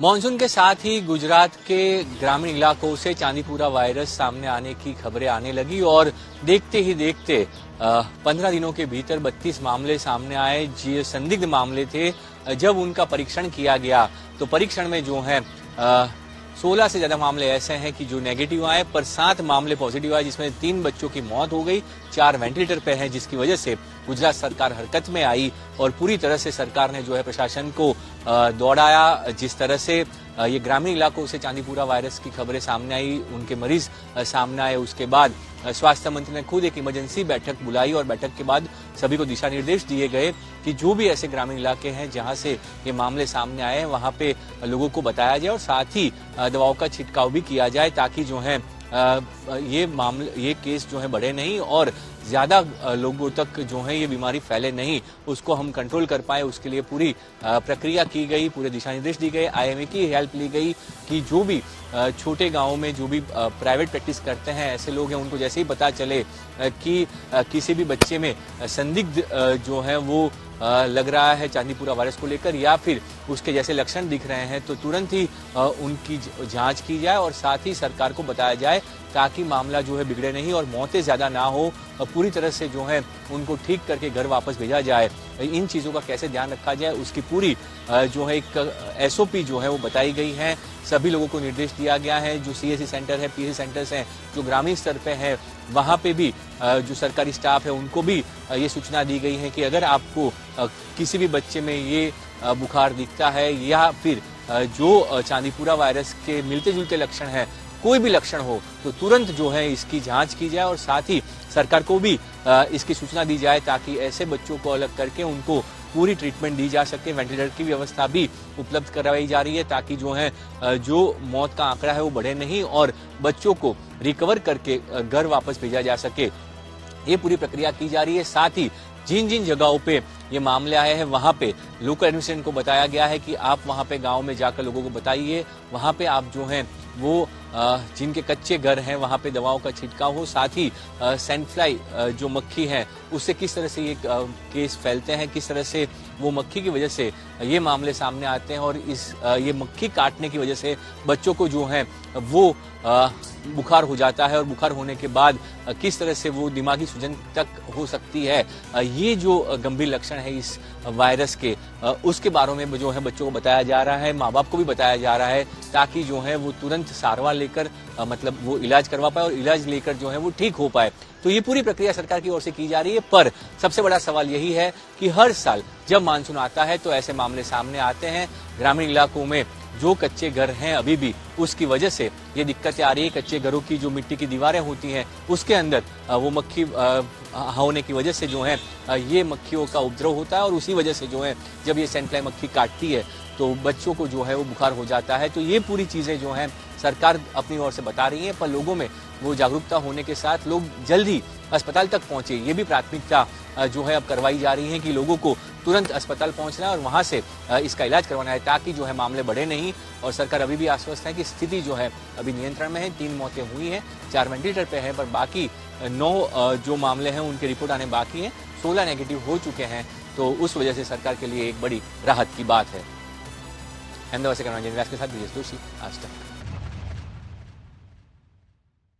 Monsoon के साथ ही गुजरात के ग्रामीण इलाकों से चांदीपुरा वायरस सामने आने की खबरें आने लगी और देखते ही देखते 15 दिनों के भीतर 32 मामले सामने आए। जो संदिग्ध मामले थे, जब उनका परीक्षण किया गया तो परीक्षण में जो है 16 से ज्यादा मामले ऐसे हैं कि जो नेगेटिव आए, पर 7 मामले पॉजिटिव आए, जिसमें 3 बच्चों की मौत हो गई, 4 वेंटिलेटर पे हैं, जिसकी वजह से गुजरात सरकार हरकत में आई और पूरी तरह से सरकार ने जो है प्रशासन को दौड़ाया। जिस तरह से ये ग्रामीण इलाकों से चांदीपुरा वायरस की खबरें सामने आई, उनके मरीज सामने आए, उसके बाद स्वास्थ्य मंत्री ने खुद एक इमरजेंसी बैठक बुलाई और बैठक के बाद सभी को दिशा निर्देश दिए गए कि जो भी ऐसे ग्रामीण इलाके हैं जहां से ये मामले सामने आए हैं, वहां पे लोगों को बताया जाए और साथ ही दवाओं का छिड़काव भी किया जाए, ताकि जो है ये केस जो है बढ़े नहीं और ज्यादा लोगों तक जो है ये बीमारी फैले नहीं, उसको हम कंट्रोल कर पाए। उसके लिए पूरी प्रक्रिया की गई, पूरे दिशा निर्देश दिए गए, आईएमए की हेल्प ली गई कि जो भी छोटे गांवों में जो भी प्राइवेट प्रैक्टिस करते हैं ऐसे लोग हैं, उनको जैसे ही पता चले कि किसी भी बच्चे में संदिग्ध जो है वो लग रहा है चांदीपुरा वायरस को लेकर या फिर उसके जैसे लक्षण दिख रहे हैं, तो तुरंत ही उनकी जांच की जाए और साथ ही सरकार को बताया जाए, ताकि मामला जो है बिगड़े नहीं और मौतें ज्यादा ना हो, पूरी तरह से जो है उनको ठीक करके घर वापस भेजा जाए। इन चीजों का कैसे ध्यान रखा जाए, उसकी पूरी जो है एक एसओपी जो है वो बताई गई है। सभी लोगों को निर्देश दिया गया है, जो सीएससी सेंटर है, पीएससी सेंटर्स हैं, जो ग्रामीण स्तर पे है, वहां पे भी जो सरकारी स्टाफ है उनको भी ये सूचना दी गई है कि अगर आपको किसी भी बच्चे में ये बुखार दिखता है या फिर जो चांदीपुरा वायरस के मिलते जुलते लक्षण है, कोई भी लक्षण हो, तो तुरंत जो है इसकी जांच की जाए और साथ ही सरकार को भी इसकी सूचना दी जाए, ताकि ऐसे बच्चों को अलग करके उनको पूरी ट्रीटमेंट दी जा सके। वेंटिलेटर की व्यवस्था भी उपलब्ध करवाई जा रही है, ताकि जो है जो मौत का आंकड़ा है वो बढ़े नहीं और बच्चों को रिकवर करके घर वापस भेजा जा सके। ये पूरी प्रक्रिया की जा रही है। साथ ही जिन जिन जगहों पे ये मामले आए हैं, वहां पे लोकल एडमिनिस्ट्रेशन को बताया गया है कि आप वहां पे गांव में जाकर लोगों को बताइए, वहां पे आप जो हैं वो जिनके कच्चे घर हैं वहां पे दवाओं का छिड़काव हो। साथ ही सैंड फ्लाई जो मक्खी है, उससे किस तरह से ये केस फैलते हैं, किस तरह से वो मक्खी की वजह से ये मामले सामने आते हैं और ये मक्खी काटने की वजह से बच्चों को जो है वो बुखार हो जाता है और बुखार होने के बाद किस तरह से वो दिमागी सूजन तक हो सकती है। ये जो गंभीर लक्षण है इस वायरस के, उसके बारे में जो है बच्चों को बताया जा रहा है, माँ बाप को भी बताया जा रहा है, ताकि जो है वो तुरंत सारवार लेकर मतलब वो इलाज करवा पाए और इलाज लेकर जो है वो ठीक हो पाए। तो ये पूरी प्रक्रिया सरकार की ओर से की जा रही है। पर सबसे बड़ा सवाल यही है कि हर साल जब मानसून आता है तो ऐसे मामले सामने आते हैं। ग्रामीण इलाकों में जो कच्चे घर हैं अभी भी, उसकी वजह से ये दिक्कतें आ रही है। कच्चे घरों की जो मिट्टी की दीवारें होती हैं, उसके अंदर वो मक्खी होने की वजह से जो है ये मक्खियों का उपद्रव होता है और उसी वजह से जो है जब ये सैंड फ्लाई मक्खी काटती है तो बच्चों को जो है वो बुखार हो जाता है। तो ये पूरी चीजें जो हैं सरकार अपनी ओर से बता रही है, पर लोगों में वो जागरूकता होने के साथ लोग जल्दी अस्पताल तक पहुंचे, ये भी प्राथमिकता जो है अब करवाई जा रही है कि लोगों को तुरंत अस्पताल पहुंचना है और वहां से इसका इलाज करवाना है, ताकि जो है मामले बढ़े नहीं। और सरकार अभी भी आश्वस्त है कि स्थिति जो है अभी नियंत्रण में है। 3 मौतें हुई हैं, 4 वेंटिलेटर पे हैं, पर बाकी 9 जो मामले हैं उनके रिपोर्ट आने बाकी हैं। 16 नेगेटिव हो चुके हैं, तो उस वजह से सरकार के लिए एक बड़ी राहत की बात है। अहमदाबाद से करना के साथ आज तक।